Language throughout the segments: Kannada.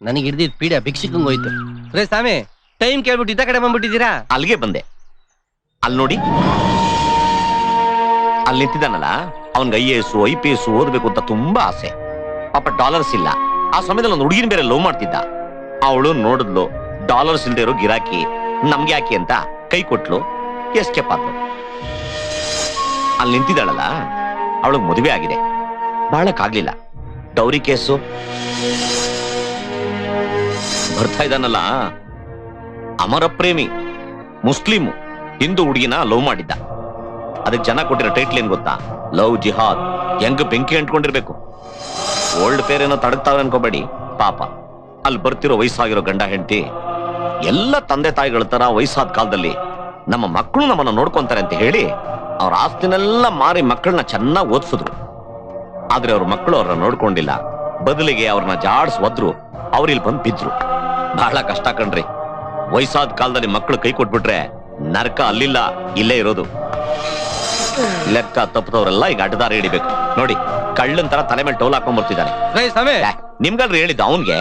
ನನಗೆ ಹಿಡ್ದಿದ್ ಪೀಡ ಭಿಕ್ಷಿಕಂಗ್ ಹೋಯ್ತು. ರೇ ಸ್ವಾಮಿ, ಟೈಮ್ ಕೇಳ್ಬಿಟ್ಟು ಇದ್ದ ಕಡೆ ಬಂದ್ಬಿಟ್ಟಿದ್ದೀರಾ? ಅಲ್ಲಿಗೆ ಬಂದೆ. ಅಲ್ಲಿ ನೋಡಿ, ಅಲ್ಲಿ ನಿಂತಿದ್ದಾನಲ್ಲ, ಅವನ್ಗೆ IAS IPS ಓದ್ಬೇಕು ಅಂತ ತುಂಬಾ ಆಸೆ. ಪಾಪ ಡಾಲರ್ಸ್ ಇಲ್ಲ. ಆ ಸಮಯದಲ್ಲಿ ಒಂದು ಹುಡುಗಿನ ಬೇರೆ ಲವ್ ಮಾಡ್ತಿದ್ದ. ಅವಳು ನೋಡಿದ್ಲು, ಡಾಲರ್ಸ್ ಇಲ್ದೇ ಇರೋ ಗಿರಾಕಿ, ನಮ್ಗೆ ಯಾಕೆ ಅಂತ ಕೈ ಕೊಟ್ಲು, ಎಸ್ಕೇಪ್ ಆದ್ಲು. ಅಲ್ಲಿ ನಿಂತಿದ್ದಾಳಲ್ಲ, ಅವಳಿಗೆ ಮದುವೆ ಆಗಿದೆ, ಬಾಳಕ್ಕಾಗ್ಲಿಲ್ಲ. ಡೌರಿ ಕೇಸು ಬರ್ತಾ ಇದ್ದಾನಲ್ಲ, ಅಮರ ಪ್ರೇಮಿ, ಮುಸ್ಲಿಮು, ಹಿಂದೂ ಹುಡುಗಿನ ಲವ್ ಮಾಡಿದ್ದ. ಅದಕ್ಕೆ ಜನ ಕೊಟ್ಟಿರೋ ಟೈಟ್ಲ್ ಏನ್ ಗೊತ್ತಾ? ಲವ್ ಜಿಹಾದ್. ಹೆಂಗ್ ಬೆಂಕಿ ಅಂಟ್ಕೊಂಡಿರ್ಬೇಕು. ಓಲ್ಡ್ ಪೇರ್ ಏನೋ ತಡಗ್ತಾವೆ ಅನ್ಕೋಬೇಡಿ. ಪಾಪ ಅಲ್ಲಿ ಬರ್ತಿರೋ ವಯಸ್ಸಾಗಿರೋ ಗಂಡ ಹೆಂಡತಿ ಎಲ್ಲ ತಂದೆ ತಾಯಿಗಳ ತರ ವಯಸ್ಸಾದ ಕಾಲದಲ್ಲಿ ನಮ್ಮ ಮಕ್ಕಳು ನಮ್ಮನ್ನ ನೋಡ್ಕೊಂತಾರೆ ಅಂತ ಹೇಳಿ ಅವ್ರ ಆಸ್ತಿನೆಲ್ಲ ಮಾರಿ ಮಕ್ಕಳನ್ನ ಚೆನ್ನಾಗಿ ಓದಿಸಿದ್ರು. ಆದ್ರೆ ಅವ್ರ ಮಕ್ಕಳು ಅವ್ರನ್ನ ನೋಡ್ಕೊಂಡಿಲ್ಲ. ಬದಲಿಗೆ ಅವ್ರನ್ನ ಜಾಡ್ಸ್ ಒದ್ರು. ಅವ್ರಿಲ್ ಬಂದ್ ಬಿದ್ರು. ಬಹಳ ಕಷ್ಟ ಕಣ್ರಿ. ವಯಸ್ಸಾದ ಕಾಲದಲ್ಲಿ ಮಕ್ಕಳು ಕೈ ಕೊಟ್ಬಿಟ್ರೆ ನರಕ ಅಲ್ಲಿಲ್ಲ, ಇಲ್ಲೇ ಇರೋದು. ಲೆಕ್ಕ ತಪ್ಪದವರೆಲ್ಲ ಈಗ ಅಡ್ಡದಾರಿ ಹಿಡಿಬೇಕು. ನೋಡಿ, ಕಳ್ಳನ್ ತರ ತಲೆ ಮೇಲೆ ಟೋಲ್ ಹಾಕೊಂಡ್ ಬರ್ತಿದ್ದಾನೆ. ನಿಮ್ಗಲ್ರಿ ಹೇಳಿದ್ದ ಅವನ್ಗೆ.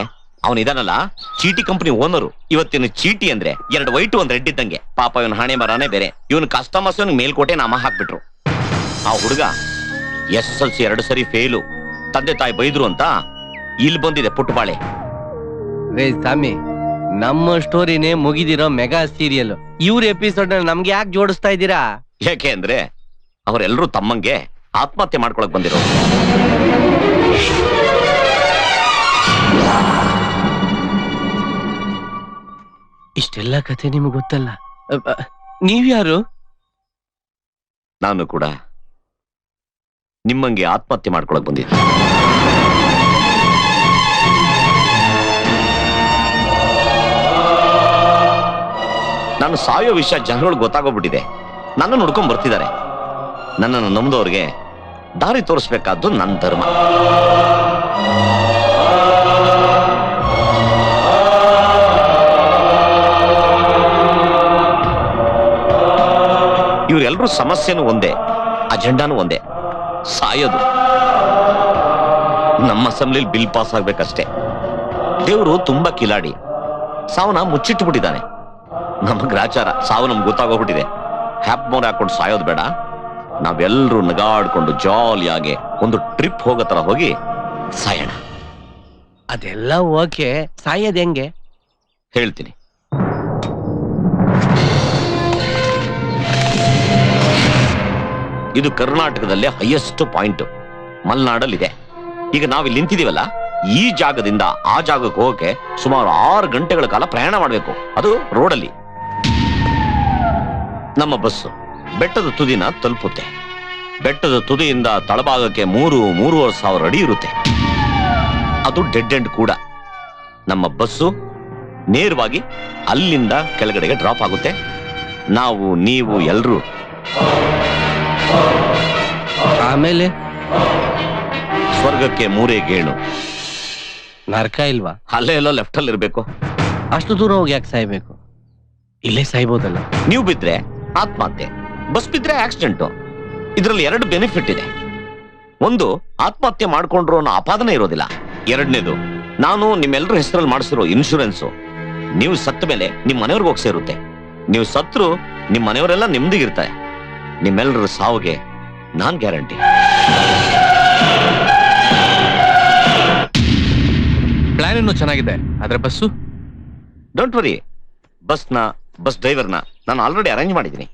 ಅವನ್ ಇದಾನಲ್ಲ, ಚೀಟಿ ಕಂಪನಿ ಓನರು. ಇವತ್ತಿನ ಚೀಟಿ ಅಂದ್ರೆ 2 ವೈಟು 1 ರೆಡ್ ಇದ್ದಂಗೆ. ಪಾಪ ಇವನ್ ಹಣೆ ಬರಾನೇ ಬೇರೆ. ಇವನ್ ಕಸ್ಟಮರ್ಸ್ ಮೇಲ್ಕೋಟೆ ನಾಮ ಹಾಕ್ಬಿಟ್ರು. ಆ ಹುಡುಗ SSLC 2 ಸರಿ ಫೇಲು. ತಂದೆ ತಾಯಿ ಬೈದ್ರು ಅಂತ ಇಲ್ಲಿ ಬಂದಿದೆ ಪುಟ್ಟಬಾಳೆ. ರೇ ಸ್ವಾಮಿ, ನಮ್ಮ ಸ್ಟೋರಿನೇ ಮುಗಿದಿರೋ ಮೆಗಾ ಸೀರಿಯಲ್. ಇವ್ರ ಎಪಿಸೋಡ್ ನಮ್ಗೆ ಯಾಕೆ ಜೋಡಿಸ್ತಾ ಇದ್ದೀರಾ? ಯಾಕೆ ಅಂದ್ರೆ ಅವರೆಲ್ಲರೂ ತಮ್ಮಂಗೆ ಆತ್ಮಹತ್ಯೆ ಮಾಡ್ಕೊಳಕ್ ಬಂದಿರೋ. ಇಷ್ಟೆಲ್ಲ ಕಥೆ ನಿಮ್ಗೆ ಗೊತ್ತಲ್ಲ. ನೀವ್ಯಾರು? ನಾನು ಕೂಡ ನಿಮ್ಮಂಗೆ ಆತ್ಮಹತ್ಯೆ ಮಾಡ್ಕೊಳಕ್ ಬಂದಿದ್ದೆ. ನಾನು ಸಾಯೋ ವಿಷಯ ಜನಗಳಿಗೆ ಗೊತ್ತಾಗೋಗ್ಬಿಟ್ಟಿದೆ. ನನ್ನ ನೋಡ್ಕೊಂಡ್ ಬರ್ತಿದ್ದಾರೆ. ನನ್ನನ್ನು ನಂಬಿದವ್ರಿಗೆ ದಾರಿ ತೋರಿಸ್ಬೇಕಾದ್ದು ನನ್ನ ಧರ್ಮ. ಇವರೆಲ್ಲರೂ ಸಮಸ್ಯೆನೂ ಒಂದೇ, ಅಜೆಂಡಾನು ಒಂದೇ, ಸಾಯೋದು. ನಮ್ಮ ಅಸೆಂಬ್ಲಿಲಿ ಬಿಲ್ ಪಾಸ್ ಆಗ್ಬೇಕಷ್ಟೇ. ದೇವರು ತುಂಬಾ ಕಿಲಾಡಿ, ಸಾವನ್ನ ಮುಚ್ಚಿಟ್ಟು ಬಿಟ್ಟಿದ್ದಾನೆ. ನಮ್ಮ ಗ್ರಾಚಾರ ಸಾವು ನಮ್ಗೆ ಗೊತ್ತಾಗೋಗ್ಬಿಟ್ಟಿದೆ. ಹ್ಯಾಪ್ ಮೋರ್ ಹಾಕೊಂಡು ಸಾಯೋದು ಬೇಡ. ನಾವೆಲ್ಲರೂ ನಗಾಡ್ಕೊಂಡು ಜಾಲಿಯಾಗಿ ಒಂದು ಟ್ರಿಪ್ ಹೋಗೋ ತರ ಹೋಗಿ ಸಾಯೋಣ. ಅದೆಲ್ಲ ಓಕೆ, ಸಾಯೋದ್ ಹೆಂಗೆ ಹೇಳ್ತೀನಿ. ಇದು ಕರ್ನಾಟಕದಲ್ಲೇ ಹೈಯೆಸ್ಟ್ ಪಾಯಿಂಟ್, ಮಲೆನಾಡಲ್ಲಿದೆ. ಈಗ ನಾವಿಲ್ಲಿ ನಿಂತಿದೀವಲ್ಲ, ಈ ಜಾಗದಿಂದ ಆ ಜಾಗಕ್ಕೆ ಹೋಗಕ್ಕೆ ಸುಮಾರು 6 ಗಂಟೆಗಳ ಕಾಲ ಪ್ರಯಾಣ ಮಾಡಬೇಕು. ಅದು ರೋಡಲ್ಲಿ. ನಮ್ಮ ಬಸ್ಸು ಬೆಟ್ಟದ ತುದಿನ ತಲುಪುತ್ತೆ. ಬೆಟ್ಟದ ತುದಿಯಿಂದ ತಳಭಾಗಕ್ಕೆ 3-3.5 ಸಾವಿರ ಅಡಿ ಇರುತ್ತೆ. ಅದು ಡೆಡ್ ಎಂಡ್ ಕೂಡ. ನಮ್ಮ ಬಸ್ಸು ನೇರವಾಗಿ ಅಲ್ಲಿಂದ ಕೆಳಗಡೆಗೆ ಡ್ರಾಪ್ ಆಗುತ್ತೆ. ನಾವು ನೀವು ಎಲ್ರೂ ಆಮೇಲೆ ಸ್ವರ್ಗಕ್ಕೆ 3 ಗೇಣು. ನರಕ ಇಲ್ವಾ? ಅಲ್ಲೇ ಎಲ್ಲೋ ಲೆಫ್ಟ್ ಅಲ್ಲಿ ಇರ್ಬೇಕು. ಅಷ್ಟು ದೂರ ಹೋಗಿ ಯಾಕೆ ಸಾಯ್ಬೇಕು? ಇಲ್ಲೇ ಸಾಯ್ಬೋದಲ್ಲ. ನೀವು ಬಿದ್ರೆ ಆತ್ಮಹತ್ಯೆ, ಬಸ್ ಬಿದ್ರೆ ಆಕ್ಸಿಡೆಂಟು. ಇದರಲ್ಲಿ 2 ಬೆನಿಫಿಟ್ ಇದೆ. ಒಂದು, ಆತ್ಮಹತ್ಯೆ ಮಾಡ್ಕೊಂಡ್ರು ಅನ್ನೋ ಅಪಾದನೆ ಇರೋದಿಲ್ಲ. 2ನೇದು, ನಾನು ನಿಮ್ಮೆಲ್ಲರ ಹೆಸರಲ್ಲಿ ಮಾಡಿಸಿರೋ ಇನ್ಶೂರೆನ್ಸು ನೀವು ಸತ್ತ ಮೇಲೆ ನಿಮ್ಮ ಮನೆಯವ್ರಿಗೆ ಹೋಗಿ ಸೇರುತ್ತೆ. ನೀವು ಸತ್ರು ನಿಮ್ಮ ಮನೆಯವರೆಲ್ಲ ನೆಮ್ಮದಿಗಿರ್ತಾರೆ. ನಿಮ್ಮೆಲ್ಲರ ಸಾವಿಗೆ ನಾನ್ ಗ್ಯಾರಂಟಿ. ಪ್ಲಾನ್ ಇನ್ನೂ ಚೆನ್ನಾಗಿದೆ, ಆದ್ರೆ ಬಸ್ಸು ಡೋಂಟ್ ವರಿ. ಬಸ್ ಡ್ರೈವರ್ನ ನಾನು ಆಲ್ರೆಡಿ ಅರೇಂಜ್ ಮಾಡಿದ್ದೀನಿ.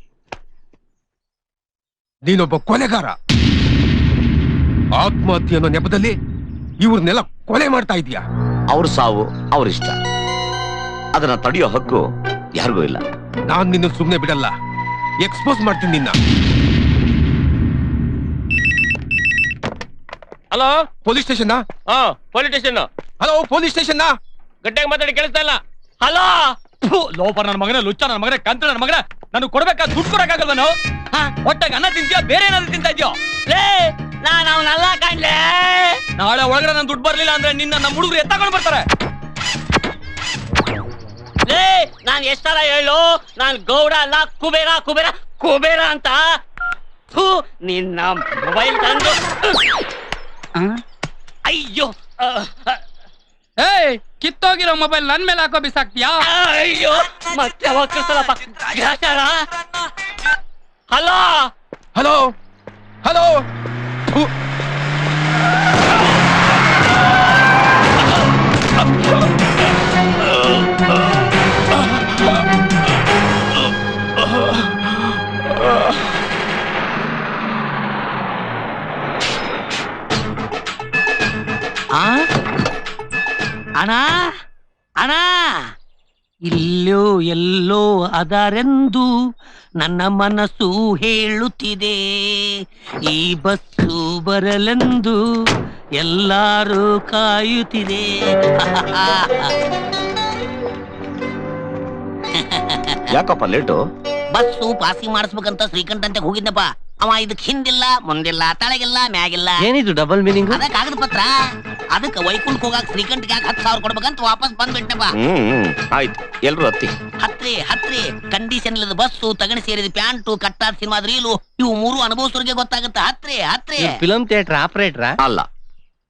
ನೀನೊಬ್ಬ ಕೊಲೆಗಾರ. ಆತ್ಮಹತ್ಯೆ ಅನ್ನೋ ನೆಪದಲ್ಲಿ ಇವ್ರನ್ನೆಲ್ಲ ಕೊಲೆ ಮಾಡ್ತಾ ಇದೀಯಾ. ಅವ್ರ ಸಾವು ಅವ್ರಿಷ್ಟ, ಅದನ್ನ ತಡೆಯೋ ಹಕ್ಕು ಯಾರಿಗೂ ಇಲ್ಲ. ನಾನ್ ನಿನ್ನ ಸುಮ್ನೆ ಬಿಡಲ್ಲ, ಎಕ್ಸ್ಪೋಸ್ ಮಾಡ್ತೀನಿ ನಿನ್ನ. Hello, police station? Police station. Hello, police station. ಗಟ್ಟಿಯಾಗಿ ಮಾತಾಡಿ, ಕೇಳಿಸ್ತಾ ಇಲ್ಲ. ಹಲೋ, ಲೋಪರ್ ನನ್ನ ಮಗನ, ಲುಚ್ಚ ನನ್ನ ಮಗನ, ಕಂತ್ರ ನನ್ನ ಮಗನ. ನಾನು ಕೊಡ್ಬೇಕಾದ ದುಡ್ಡು ಕೊಡಕ್ಕಾಗಲ್ಲ. ನಾನು ಒಟ್ಟಾಗ ಅನ್ನ ತಿಂತೀಯ, ಬೇರೆ ಏನಾದ್ರು ತಿಂತಾ ಇದೆಯೋ? ಲೇ, ನಾನು ಅವನಲ್ಲ ಕಾಣ್ಲೇ. ನಾಳೆ ಒಳಗಡೆ ನನ್ನ ದುಡ್ಡು ಬರ್ಲಿಲ್ಲ ಅಂದ್ರೆ ನಿನ್ನ ನಮ್ಮ ಹುಡುಗರು ಎತ್ತಾಕೊಂಡು ಬರ್ತಾರೆ. ಲೇ, ನಾನು ಎಷ್ಟಾರ ಹೇಳು, ನಾನು ಗೌಡ ಅಲ್ಲ, ಕುಬೇರ ಅಂತ. ನಿನ್ನ ಮೊಬೈಲ್ ತಂದು. ಅಯ್ಯೋ, ಏಯ್ ಕಿತ್ತೋಗಿರೋ ಮೊಬೈಲ್ ನನ್ ಮೇಲೆ ಹಾಕೋ ಬಿಸಾಕ್ತಿಯಾ? ಅಯ್ಯೋ ಮತ್ತೆ ಅವಾಗ ಕಳ್ಸಲ್ಲಪ್ಪ. ಗ್ರಾಚಾರ. ಹಲೋ ಹಲೋ ಹಲೋ ಅಣ್ಣ ಅಣ್ಣ ಇಲ್ಲೋ ಎಲ್ಲೋ ಅದರೆಂದು ನನ್ನ ಮನಸ್ಸು ಹೇಳುತ್ತಿದೆ. ಈ ಬಸ್ಸು ಬರಲೆಂದು ಎಲ್ಲರೂ ಕಾಯುತ್ತಿದೆ. ಯಾಕಪ್ಪ ಲೇಟು? ಬಸ್ಸು ಪಾಸಿಂಗ್ ಮಾಡಿಸ್ಬೇಕಂತ ಶ್ರೀಕಂಠಂತೆ ಹೋಗಿದ್ದಪ್ಪ. ಅವ ಇದಕ್ ಹಿಂದಿಲ್ಲ ಮುಂದಿಲ್ಲ ತಳಗಿಲ್ಲ ಮ್ಯಾಗಿಲ್ಲ. ಏನಿದು ಡಬಲ್ ಮೀನಿಂಗ್? ಅದ ಕಾಗದ ಪತ್ರ. ಅದಕ್ಕೆ ವೈಕುಂಠ ಹೋಗಾಕ ಶ್ರೀಕಂಠಕ್ಕೆ 10,000 ಕೊಡ್ಬೇಕಂತ ವಾಪಸ್ ಬಂದ್ಬಿಟ್ಟಪ್ಪ. ಆಯ್ತು, ಎಲ್ರು ಹತ್ತಿ. ಹತ್ರಿ ಕಂಡೀಷನ್ ಇಲ್ಲದ ಬಸ್ಸು, ತಗಣಿ ಸೇರಿದ ಪ್ಯಾಂಟು, ಕಟ್ಟಾದ ಸಿನಿಮಾದ ರೀಲು, ಇವು 3 ಅನುಭವಿಸೋರಿಗೆ ಗೊತ್ತಾಗತ್ತ. ಹತ್ರಿ ಫಿಲಂ ಥಿಯೇಟರ್ ಆಪರೇಟರ್ ಅಲ್ಲ,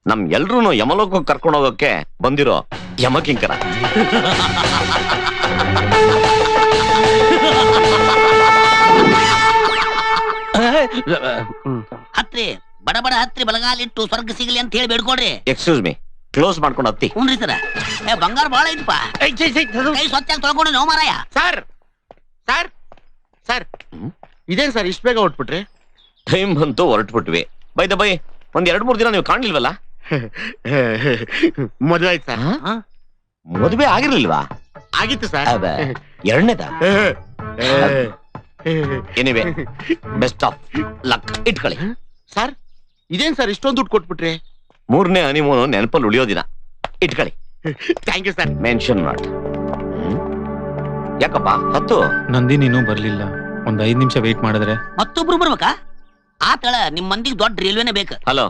ನಮ್ ಎಲ್ರು ಯಮಲೋಕ ಕರ್ಕೊಂಡು ಹೋಗಕ್ಕೆ ಬಂದಿರೋ ಯಮಕಿಂಕರ. ಹತ್ರಿ ಬಡ ಹತ್ರಿ ಬಲಗಾಲಿಟ್ಟು ಸ್ವರ್ಗ ಸಿಗಲಿ ಅಂತ ಹೇಳಿ ಬೇಡ್ಕೊಡ್ರಿ. ಎಕ್ಸ್ಕ್ಯೂಸ್ ಮೀ, ಕ್ಲೋಸ್ ಮಾಡ್ಕೊಂಡು ಹತ್ತಿ. ಹುನ್ರಿ ಸರ. ಬಂಗಾರ ಬಾಳ ಐತಪ್ಪ. ಕೈ ಸ್ವಚ್ಛ ತೊಳ್ಕೊಂಡು ನೋ ಮಾರಾಯ. ಸರ್ ಸರ್ ಸರ್ ಇದೇನ್ ಸರ್ ಇಷ್ಟ ಬೇಗ ಹೊಟ್ಬಿಟ್ರಿ? ಟೈಮ್ ಬಂತು, ಹೊರಟ್ಬಿಟ್ವಿ. ಬೈ ದ ಬೈ, ಒಂದ್ 2-3 ದಿನ ನೀವು ಕಾಣ್ಲಿಲ್ವಲ್ಲ? ಮದುವೆ ಆಯ್ತು ಸರ್. ಮದುವೆ ಆಗಿರ್ಲಿಲ್ವಾ? ಆಗಿತ್ತು ಸರ್. ಎರಡನೇದ? Anyway, best of luck. ಇಟ್ಕೊಳ್ಳಿ. ಸರ್ ಇದೇನ್ ಸರ್ ಇಷ್ಟೊಂದು ದುಡ್ಡು ಕೊಟ್ಬಿಟ್ರಿ? 3ನೇ ಹನಿಮೂನು ನೆನಪಲ್ಲಿ ಉಳಿಯೋ ದಿನ. ಇಟ್ಕೊಳ್ಳಿ. Thank you sir. ಮೆನ್ಷನ್ ಮಾಡಿ. ಯಾಕಪ್ಪ ಹತ್ತು? ನಂದಿನಿ ಇನ್ನೂ ಬರ್ಲಿಲ್ಲ. ಒಂದ್ 5 ನಿಮಿಷ ವೇಟ್ ಮಾಡಿದ್ರೆ. ಮತ್ತೊಬ್ರು ಬರ್ಬೇಕಾ? ಆ ತಳ ನಿಮ್ ಮಂದಿಗೆ ದೊಡ್ಡ ರೈಲ್ವೆನೇ ಬೇಕು. ಹಲೋ,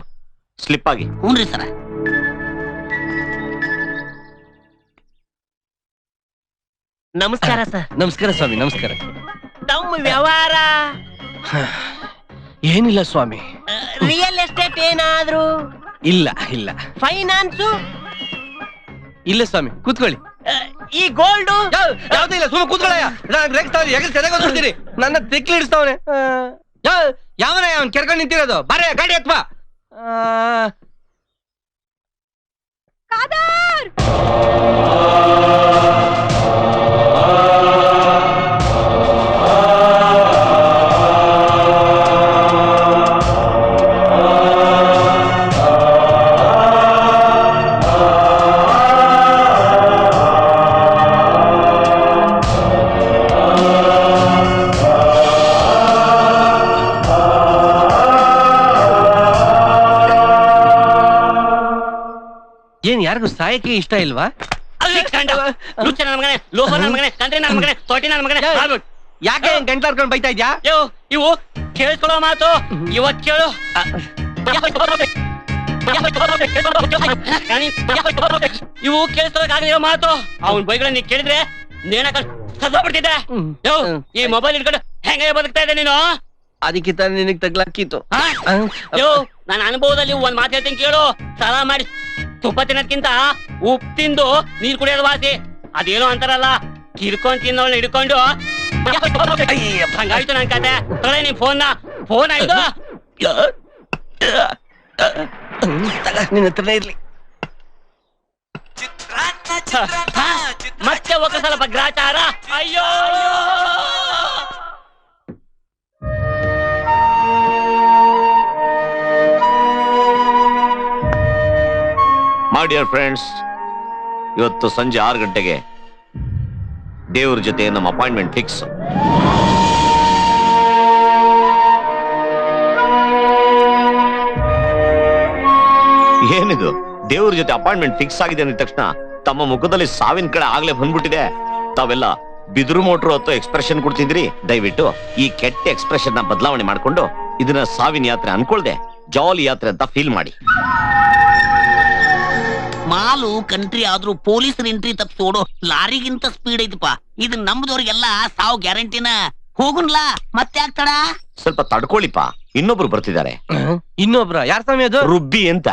ಸ್ಲಿಪ್ ಆಗಿ. ಹ್ಞೂನ್ರಿ ಸರ. ನಮಸ್ಕಾರ ಸರ್. ನಮಸ್ಕಾರ ಸ್ವಾಮಿ, ನಮಸ್ಕಾರ. ತಮ್ಮ ವ್ಯವಹಾರ ಏನಿಲ್ಲ ಸ್ವಾಮಿ. ರಿಯಲ್ ಎಸ್ಟೇಟ್ ಏನಾದ್ರು? ಇಲ್ಲ ಇಲ್ಲ ಫೈನಾನ್ಸು? ಇಲ್ಲ ಸ್ವಾಮಿ, ಕೂತ್ಕೊಳ್ಳಿ. ಈ ಗೋಲ್ಡು? ಯಾವ್ದು ಇಲ್ಲ, ಸುಮ್ಮನೆ ಕೂತ್ಕೊಳ್ಳಯ್ಯ. ಚೆನ್ನಾಗಿ ಓದ್ಬಿಡ್ತೀನಿ. ನನ್ನ ತಿಕ್ಲಿ ಹಿಡಿಸ್ತವನೆ. ಯಾವನ ಅವನ್ ಕೆರ್ಕೊಂಡು ನಿಂತಿರೋದು? ಬಾರೆ ಗಾಡಿ ಹತ್ವಾ. ಏನ್ ಯಾರಿಗೂ ಸಾಯಕ್ಕೆ ಇಷ್ಟ ಇಲ್ವಾ? ಯಾಕೆ ಗಂಟ್ಲಾರ್ಕೊಂಡು ಬೈತಾ ಇದ್ಯಾ? ಇವು ಕೇಳಿಸ್ಕೊಳ್ಳೋ ಮಾತು. ಇವತ್ ಕೇಳು. ಇವು ಕೇಳಿಸ್ಕೊಳ್ಳೋಕಾಗಲಿರೋ ಮಾತು. ಅವನ್ ಬೈಗಳನ್ನ ನೀ ಕೇಳಿದ್ರೆ ನೇಣಕ ಸದೋಗ್ಬಿಡ್ತಿದ್ದೆ. ಈ ಮೊಬೈಲ್ ಇಟ್ಕೊಂಡು ಹೆಂಗ ಬದುಕ್ತಾ ಇದ್ದೆ ನೀನು? ಅದಕ್ಕೆ ತಾನೇ ನಿನಗ್ ತಗ್ಲಾಕಿತ್ತು. ನನ್ನ ಅನುಭವದಲ್ಲಿ ಒಂದ್ ಮಾತು ಹೇಳ್ತೀನಿ ಕೇಳು. ಸಾಲ ಮಾಡಿ ತುಪ್ಪ ತಿನ್ನೋದ್ಕಿಂತ ಉಪ್ಪು ತಿಂದು ನೀರ್ ಕುಡಿಯೋದು ವಾಸಿ. ಅದೇನೋ ಅಂತಾರಲ್ಲ, ಕಿರ್ಕೊಂಡ್ ತಿನ್ನೋಳ್ನ ಹಿಡ್ಕೊಂಡು ಹಂಗಾಯ್ತು ನನ್ ಕತೆ. ತೊಳೆ ನೀನ್ ಫೋನ್ ಆಯ್ತು. ನಿನ್ನ ಹತ್ರನೇ ಇರ್ಲಿ. ಮತ್ತೆ ಒಕ್ಕ ಸ್ವಲ್ಪ ಗ್ರಾಚಾರ. ಅಯ್ಯೋ ಮೈ ಡಿಯರ್ ಫ್ರೆಂಡ್ಸ್, ಇವತ್ತು ಸಂಜೆ 6 ಗಂಟೆಗೆ ದೇವ್ರ ಜೊತೆ ನಮ್ಮ ಅಪಾಯಿಂಟ್ಮೆಂಟ್ ಫಿಕ್ಸ್. ಏನಿದು, ದೇವ್ರ ಜೊತೆ ಅಪಾಯಿಂಟ್ಮೆಂಟ್ ಫಿಕ್ಸ್ ಆಗಿದೆ ಅಂದ ತಕ್ಷಣ ತಮ್ಮ ಮುಖದಲ್ಲಿ ಸಾವಿನ ಕಡೆ ಆಗ್ಲೇ ಬಂದ್ಬಿಟ್ಟಿದೆ. ತಾವೆಲ್ಲ ಬಿದಿರು ಮೋಟ್ರು ಅಥವಾ ಎಕ್ಸ್ಪ್ರೆಷನ್ ಕೊಡ್ತಿದ್ರಿ. ದಯವಿಟ್ಟು ಈ ಕೆಟ್ಟ ಎಕ್ಸ್ಪ್ರೆಷನ್ ನ ಬದಲಾವಣೆ ಮಾಡ್ಕೊಂಡು ಇದನ್ನ ಸಾವಿನ ಯಾತ್ರೆ ಅನ್ಕೊಳ್ದೆ ಜಾಲಿ ಯಾತ್ರೆ ಅಂತ ಫೀಲ್ ಮಾಡಿ. ಮಾಲು ಕಂಟ್ರಿ ಆದ್ರೂ ಪೊಲೀಸರ ಎಂಟ್ರಿ ತಪ್ಪಿಸೋಡು ಲಾರಿಗಿಂತ ಸ್ಪೀಡ್ ಐತಪ್ಪ. ಇದು ನಮ್ದವ್ರಿಗೆಲ್ಲ ಸಾವು ಗ್ಯಾರಂಟಿನ. ಹೋಗುನ್ಲಾ, ಮತ್ತೆ ಆಗ್ತಾಡ? ಸ್ವಲ್ಪ ತಡ್ಕೊಳ್ಳಿಪ್ಪ, ಇನ್ನೊಬ್ರು ಬರ್ತಿದ್ದಾರೆ. ಇನ್ನೊಬ್ರ? ಯಾರ ಸ್ವಾಮಿ ಅದು? ರುಬ್ಬಿ ಅಂತ.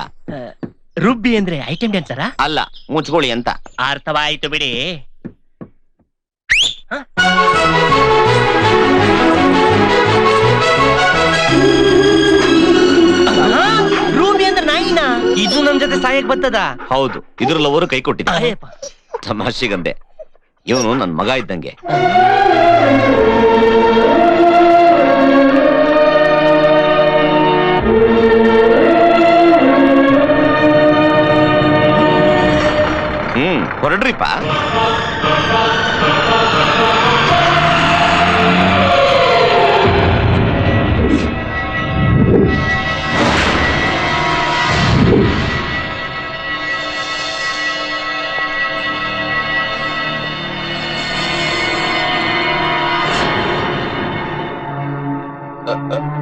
ರುಬ್ಬಿ ಅಂದ್ರೆ ಐಟಮ್ ಡ್ಯಾನ್ಸರಾ? ಅಲ್ಲ, ಮುಚ್ಕೊಳ್ಳಿ ಅಂತ. ಅರ್ಥವಾಯ್ತು ಬಿಡಿ. ರೂಬಿ ಅಂದ್ರೆ ನಾಯಿನಾ? ಇದು ನಮ್ ಜೊತೆ ಸಾಯಕ್ ಬರ್ತದ? ಹೌದು, ಇದ್ರಲ್ಲವರು ಕೈ ಕೊಟ್ಟಿದ್ದ. ತಮಾಷೆಗಂದೆ, ಇವನು ನನ್ ಮಗ ಇದ್ದಂಗೆ. ಹೊರಡ್ರಿಪ್ಪ.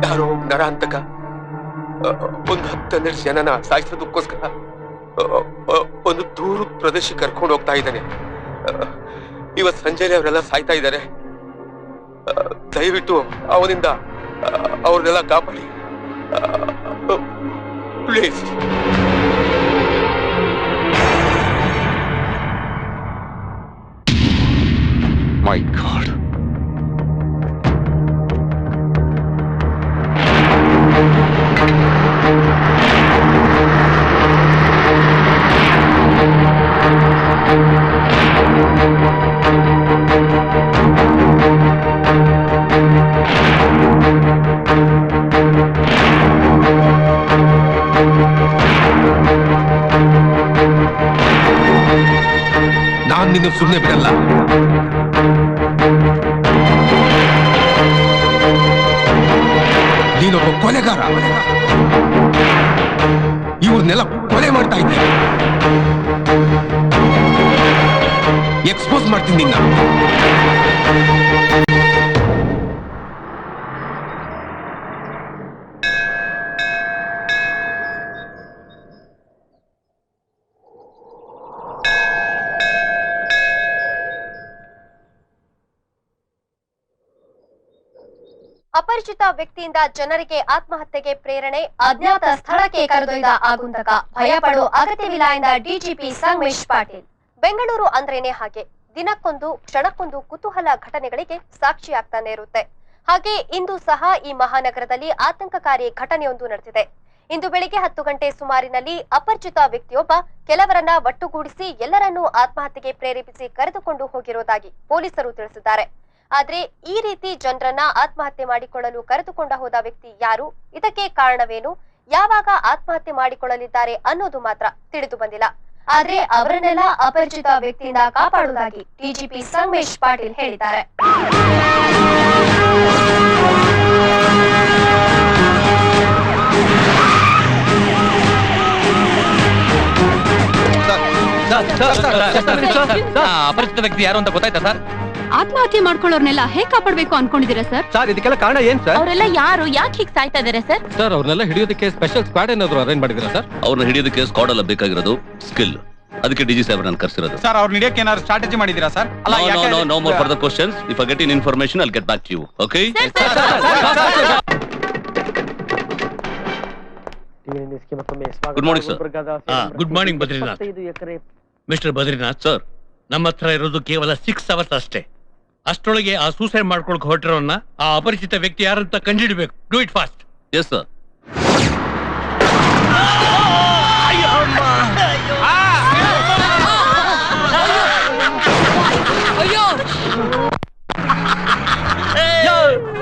ಯಾರೋ ನರ ಅಂತಕ ಒಂದು 10-12 ಜನನ ಸಾಯಿಸೋದಕ್ಕೋಸ್ಕರ ಒಂದು ದೂರ ಪ್ರದೇಶಕ್ಕೆ ಕರ್ಕೊಂಡು ಹೋಗ್ತಾ ಇದ್ದಾನೆ. ಇವತ್ ಸಂಜೆನೆ ಅವರೆಲ್ಲ ಸಾಯ್ತಾ ಇದ್ದಾರೆ. ದಯವಿಟ್ಟು ಅವನಿಂದ ಅವ್ರನ್ನೆಲ್ಲ ಕಾಪಾಡಿ ಪ್ಲೀಸ್. My god. ನಾನ್ ನಿನ್ನ ಸುಮ್ಮನೆ ಬಿಡಲ್ಲ. ನೀನೊಬ್ಬ ಕೊಲೆಗಾರ. ಇವ್ರನ್ನೆಲ್ಲ ಕೊಲೆ ಮಾಡ್ತಾ ಇದ್ದೆ. ಎಕ್ಸ್ಪೋಸ್ ಮಾಡ್ತೀನಿ ನಿನ್ನ. ಅಪರಿಚಿತ ವ್ಯಕ್ತಿಯಿಂದ ಜನರಿಗೆ ಆತ್ಮಹತ್ಯೆಗೆ ಪ್ರೇರಣೆ, ಅಜ್ಞಾತ ಸ್ಥಳಕ್ಕೆ ಕರೆದೊಯ್ದ ಆಗುಂತಕ, ಭಯಪಡೋ ಅಗತ್ಯವಿಲ್ಲ ಎಂದ ಡಿಜಿಪಿ ಸಂಗಮೇಶ್ ಪಾಟೀಲ್. ಬೆಂಗಳೂರು ಅಂದ್ರೇನೆ ಹಾಗೆ, ದಿನಕ್ಕೊಂದು ಕ್ಷಣಕ್ಕೊಂದು ಕುತೂಹಲ ಘಟನೆಗಳಿಗೆ ಸಾಕ್ಷಿಯಾಗ್ತಾನೆ ಇರುತ್ತೆ. ಹಾಗೆ ಇಂದು ಸಹ ಈ ಮಹಾನಗರದಲ್ಲಿ ಆತಂಕಕಾರಿ ಘಟನೆಯೊಂದು ನಡೆದಿದೆ. ಇಂದು ಬೆಳಿಗ್ಗೆ 10 ಗಂಟೆ ಸುಮಾರಿನಲ್ಲಿ ಅಪರಿಚಿತ ವ್ಯಕ್ತಿಯೊಬ್ಬ ಕೆಲವರನ್ನ ಒಟ್ಟುಗೂಡಿಸಿ ಎಲ್ಲರನ್ನೂ ಆತ್ಮಹತ್ಯೆಗೆ ಪ್ರೇರೇಪಿಸಿ ಕರೆದುಕೊಂಡು ಹೋಗಿರುವುದಾಗಿ ಪೊಲೀಸರು ತಿಳಿಸಿದ್ದಾರೆ. ಆದ್ರೆ ಈ ರೀತಿ ಜನರನ್ನ ಆತ್ಮಹತ್ಯೆ ಮಾಡಿಕೊಳ್ಳಲು ಕರೆದುಕೊಂಡ ಹೋದ ವ್ಯಕ್ತಿ ಯಾರು, ಇದಕ್ಕೆ ಕಾರಣವೇನು, ಯಾವಾಗ ಆತ್ಮಹತ್ಯೆ ಮಾಡಿಕೊಳ್ಳಲಿದ್ದಾರೆ ಅನ್ನೋದು ಮಾತ್ರ ತಿಳಿದು ಬಂದಿಲ್ಲ. ಆದ್ರೆ ಅವರನ್ನೆಲ್ಲ ಅಪರಿಚಿತ ವ್ಯಕ್ತಿಯಿಂದ ಕಾಪಾಡುವುದಾಗಿ ಡಿಜಿಪಿ ಸಂಗಮೇಶ್ ಪಾಟೀಲ್ ಹೇಳಿದ್ದಾರೆ. ಅಪರಿಚಿತ ವ್ಯಕ್ತಿ ಯಾರು ಅಂತ ಗೊತ್ತಾಯ್ತಾ ಸರ್? ಆತ್ಮಹತ್ಯೆ ಮಾಡ್ಕೊಳ್ಳೋರ್ನೆಲ್ಲ ಹೇಗ್ ಕಾಪಾಡ್ಬೇಕು ಅನ್ಕೊಂಡಿದ್ದೀರಾ ಸರ್? ಸರ್ ಇದಕ್ಕೆಲ್ಲ ಕಾರಣ ಏನ್ ಸರ್? ಅವರೆಲ್ಲ ಯಾರು, ಯಾಕೆ ಹೀಗ್ ಸಾಯ್ತಾ ಇದಾರೆ ಸರ್? ಸರ್ ಅವ್ರನ್ನೆಲ್ಲ ಹಿಡಿಯೋದಕ್ಕೆ ಸ್ಪೆಷಲ್ ಸ್ಕ್ವಾಡ್ ಏನಾದ್ರು ಅರೇಂಜ್ ಮಾಡಿದಿರಾ ಸರ್? ಅವ್ರನ್ನ ಹಿಡಿಯೋದಕ್ಕೆ ಸ್ಕ್ವಾಡ್ ಅಲ್ಲ ಬೇಕಾಗಿರೋದು, ಸ್ಕಿಲ್. ಅದಕ್ಕೆ ಡಿಜಿ ಸಾಹೇಬ್ ನಾನು ಕರ್ಸಿರೋದು. ಸರ್ ಅವ್ರನ್ನ ಹಿಡಿಯೋಕೆ ಏನಾದ್ರು ಸ್ಟ್ರಾಟಜಿ ಮಾಡಿದಿರಾ sir? No more further questions. If I get in information I will get back to you. Okay? Good morning sir. Good morning Badrinath. Mister Badrinath sir, ನಮ್ಮ ಹತ್ರ ಇರೋದು ಕೇವಲ 6 ಅವರ್ಸ್ ಅಷ್ಟೇ. ಅಷ್ಟರೊಳಗೆ ಆ ಸೂಸೈಡ್ ಮಾಡ್ಕೊಳಕ್ ಹೊರಟಿರೋನ್ನ ಆ ಅಪರಿಚಿತ ವ್ಯಕ್ತಿ ಯಾರಂತ ಕಂಡುಹಿಡಬೇಕು. Do it fast. Yes sir.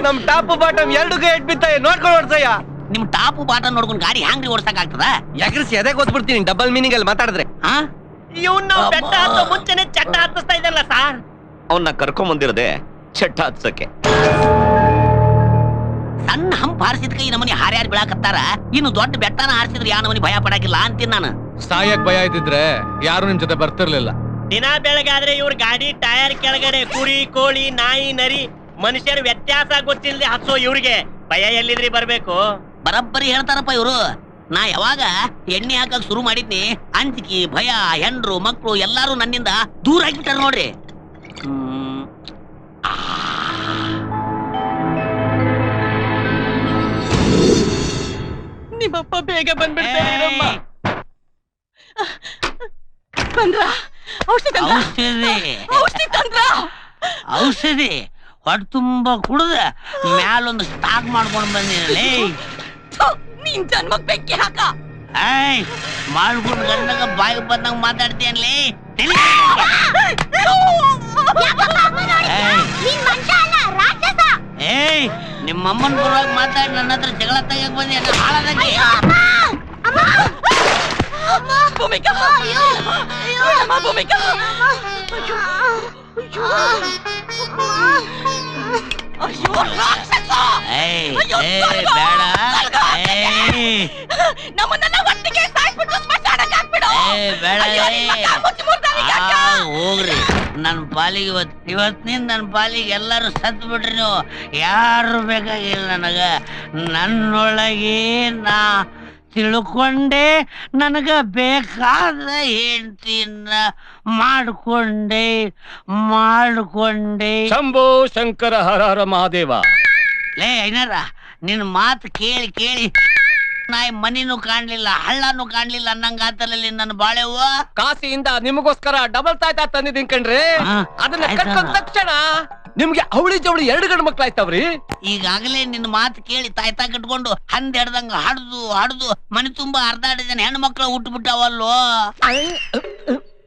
ನಮ್ ಟಾಪ್ ಬಾಟಮ್ ಎರಡಿಗೂ ಎಡ್ ಬಿತ್ತಾಯ ನೋಡ್ಕೊಂಡು ಓಡ್ಸಯ್ಯ. ನಿಮ್ ಟಾಪು ಬಾಟ ನೋಡ್ಕೊಂಡು ಗಾಡಿ ಹ್ಯಾಂಗ್ರಿ ಓಡ್ಸಕ್ ಆಗ್ತದ? ಯಾಕ್ರಿಸಿ ಎದೆ ಗೊತ್ಬಿಡ್ತೀನಿ ಡಬಲ್ ಮೀನಿಂಗ್ ಅಲ್ಲಿ ಮಾತಾಡಿದ್ರೆ. ಇವ್ನ ಬೆಟ್ಟ ಹತ್ತೋ ಮುಂಚೆನೆ ಚಟ್ಟ ಹತ್ತಿಸ್ತಾ ಇದ್ದಲ್ಲ ಸರ್. ಅವನ್ನ ಕರ್ಕೊಂಡ್ ಬಂದಿರದೆ ಚಟ್ಟ ಹತ್ಸಕ್ಕೆ. ಸಣ್ಣ ಹಂಪ್ ಹಾರಿಸಿದ ಕೈ ನಮನಿ ಹಾರ್ಯಾರು ಬೀಳಾಕತ್ತಾರ, ಇನ್ನು ದೊಡ್ಡ ಬೆಟ್ಟನ ಹಾರಿಸಿದ್ರೆ ಯಾ ನಮನಿ ಭಯ ಪಡಾಕಿಲ್ಲ ಅಂತೀನಿ ನಾನು. ಸಾಯಕ್ ಭಯ ಇದ್ದಿದ್ರೆ ಯಾರು ನಿಮ್ ಜೊತೆ ಬರ್ತಿರ್ಲಿಲ್ಲ. ದಿನ ಬೆಳಗಾದ್ರೆ ಇವ್ರ ಗಾಡಿ ಟೈರ್ ಕೆಳಗಡೆ ಕುರಿ, ಕೋಳಿ, ನಾಯಿ, ನರಿ, ಮನುಷ್ಯರ ವ್ಯತ್ಯಾಸ ಗೊತ್ತಿಲ್ಲದೆ ಹತ್ಸೋ ಇವ್ರಿಗೆ ಭಯ ಎಲ್ಲಿದ್ರಿ ಬರ್ಬೇಕು? ಬರಬ್ಬರಿ ಹೇಳ್ತಾರಪ್ಪ ಇವ್ರು. ನಾ ಯಾವಾಗ ಎಣ್ಣೆ ಹಾಕಕ್ ಶುರು ಮಾಡಿದ್ನಿ, ಅಂಜಿಕೆ, ಭಯ, ಹೆಂಡ್ರು, ಮಕ್ಕಳು ಎಲ್ಲಾರು ನನ್ನಿಂದ ದೂರ ಆಗಿಬಿಟ್ಟಾರ ನೋಡ್ರಿ. ನಿಮ್ಮಪ್ಪ ಬೇಗ ಬಂದ್ಬಿಡ್ತಾರೆ. ಔಷಧಿ ಔಷಧಿ ಹೊಟ್ಟೆ ತುಂಬ ಕುಡ್ದ ಮ್ಯಾಲೊಂದು ಸ್ಟಾಕ್ ಮಾಡ್ಕೊಂಡು ಬಂದಿರಲೇ ನೀನ್ ಜನ್ಮಕ್ ಬೆಂಕಿ ಹಾಕ. ಏಯ್ ಮಾಡ್ಕೊಂಡು ಗಂಡಗ ಬಾಯಿ ಬಂದಂಗ ಮಾತಾಡ್ತೀಯನ್ಲೇ ಏಯ್ ನಿಮ್ಮಮ್ಮನ ಪರವಾಗಿ ಮಾತಾಡಿ ನನ್ನ ಹತ್ರ ಜಗಳ ತೆಗಿಯಕ್ ಬಂದಿ ಹಾಳಾದಂಗೆ. ಭೂಮಿಕಾ ಭೂಮಿಕಾ ಅಯ್ಯೋ ರಾಕ್ಷಸ! ಏಯ್ ಅಯ್ಯೋ, ಏಯ್ ಬೇಡ ನಮ್ಮನ್ನೆಲ್ಲ ಒಟ್ಟಿಗೆ ಸಾಯ್ಬಿಟ್ಟು ಸ್ಮಶಾನಕ್ಕೆ ಹಾಕ್ಬಿಡು. ಏಯ್ ಬೇಡ ಅಯ್ಯೋ, ನಿನ್ನ ಕಾಲ್ ಮುಚ್ಚಿ ಮುರ್ದಾವೆ ಯಾಕ? ಹೋಗ್ರಿ ನನ್ ಪಾಲಿಗೆ ಇವತ್ತಿನಿಂದ ನನ್ ಪಾಲಿಗೆ ಎಲ್ಲರೂ ಸತ್ ಬಿಟ್ರಿ ನೀವು. ಯಾರು ಬೇಕಾಗಿಲ್ಲ ನನಗ. ನನ್ನೊಳಗೆ ನಾ ತಿಳ್ಕೊಂಡೆ ನನಗ ಬೇಕಾದ ಹೆಂಡತಿನ ಮಾಡ್ಕೊಂಡೆ ಶಂಭೋ ಶಂಕರ ಹರ ಹರ ಮಹಾದೇವ. ಲೇ ಐನಾರ ನಿನ್ ಮಾತು ಕೇಳಿ ಕೇಳಿ ನಾಯಿ ಮನಿನೂ ಕಾಣ್ಲಿಲ್ಲ ಹಳ್ಳನೂ ಕಾಣ್ಲಿಲ್ಲ ಅನ್ನಂಗ ಆತಲಲ್ಲಿ ನನ್ನ ಬಾಳೆವ್ವ. ಕಾಸಿಯಿಂದ ನಿಮಗೋಸ್ಕರ ಡಬಲ್ ತಾಯ್ತಾ ತಂದಿದ್ದೀನಿ ಕಣ್ರಿ. ಹಾ, ಅದನ್ನ ಆಯ್ತಾ? ಕಟ್ಕೊಂಡ ತಕ್ಷಣ ನಿಮ್ಗೆ ಅವಳಿ ಜವಳಿ 2 ಗಂಡು ಮಕ್ಳಾಯ್ತಾವ್ರಿ. ಈಗಾಗಲೇ ನಿನ್ನ ಮಾತು ಕೇಳಿ ತಾಯ್ತಾ ಕಟ್ಕೊಂಡು ಹಂದ್ ಹಿಡ್ದಂಗ ಹಡ್ದು ಮನೆ ತುಂಬಾ ಅರ್ಧ ಜನ ಹೆಣ್ಣು ಮಕ್ಕಳು ಹುಟ್ಟುಬಿಟ್ಟಾವಲ್ಲೋ.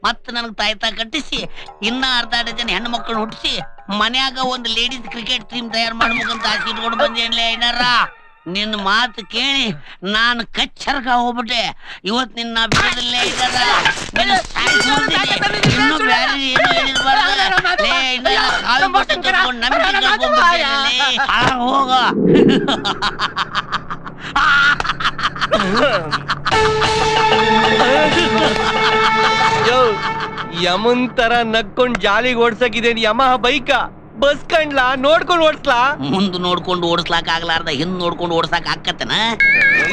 ಮತ್ತ ನನಗ್ ತಾಯ್ತಾ ಕಟ್ಟಿಸಿ ಇನ್ನ ಅರ್ಧ ಜನ ಹೆಣ್ಣು ಮಕ್ಕಳು ಹುಟ್ಟಿಸಿ ಮನ್ಯಾಗ ಒಂದು ಲೇಡೀಸ್ ಕ್ರಿಕೆಟ್ ಟೀಮ್ ತಯಾರು ಮಾಡ್ಬೇಕಂತ ಆಸೆ ಇಟ್ಕೊಂಡು ಬಂದೇನ್ಲೇ ಏನಾರ. ನಿನ್ನ ಮಾತು ಕೇಳಿ ನಾನು ಕಚ್ಚರ್ಗ ಹೋಗ್ಬಿಟ್ಟೆ. ಇವತ್ ನಿನ್ನ ಬಿಡೋದಿಲ್ಲೇ ಇದ್ದಾರ ಇನ್ನು ಬೇರೆ ಏನು ಹೇಳಿರ್ಬಾರ್ದು. ನಂಬಿಕೆ ಹೋಗ ಯಮನ್ ತರ ನಕ್ಕೊಂಡ್ ಜಾಲಿಗೆ ಓಡ್ಸಕಿದೇನ್ ಯಮಹ ಬೈಕ ಬಸ್ ಕಂಡ್ಲಾ ನೋಡ್ಕೊಂಡ್ ಓಡ್ಸ್ಲಾ? ಮುಂದ್ ನೋಡ್ಕೊಂಡು ಓಡಿಸ್ಲಾಕ ಆಗ್ಲಾರ್ದ ಹಿಂದ್ ನೋಡ್ಕೊಂಡು ಓಡ್ಸಾಕ ಆಕತ್ತನ.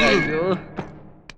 ಅಯ್ಯೋ